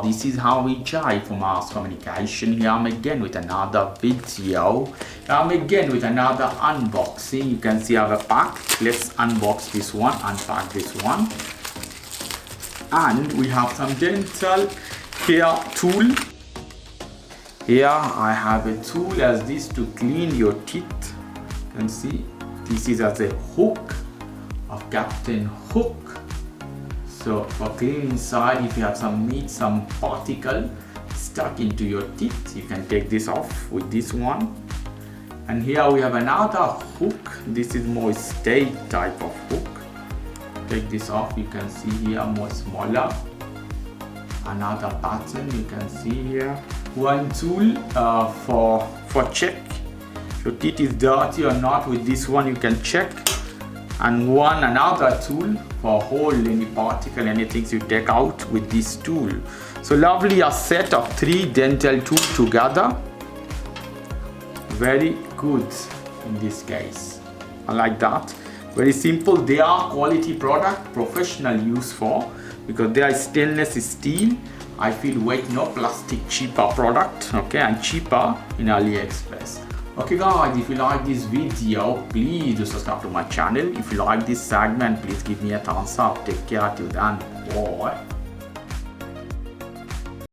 this is how we jive for mass communication. Here I'm again with another video. I'm again with another unboxing. You can see I have a pack. Let's unbox this one, unpack this one. And we have some dental care tool. Here I have a tool as this to clean your teeth. You can see this is as a hook of Captain Hook. So for cleaning inside, if you have some meat, some particle stuck into your teeth, you can take this off with this one. And here we have another hook. This is more stay type of hook. Take this off, you can see here more smaller. Another pattern you can see here. One tool for check if your teeth is dirty or not. With this one you can check. And another tool for hold any particle, anything you take out with this tool. So lovely, a set of 3 dental tools together. Very good in this case. I like that. Very simple. They are quality product, professional use for, because they are stainless steel. I feel weight, no plastic, cheaper product, okay, and cheaper in AliExpress. Okay guys, if you like this video, please do subscribe to my channel. If you like this segment, please give me a thumbs up. Take care till then. Bye.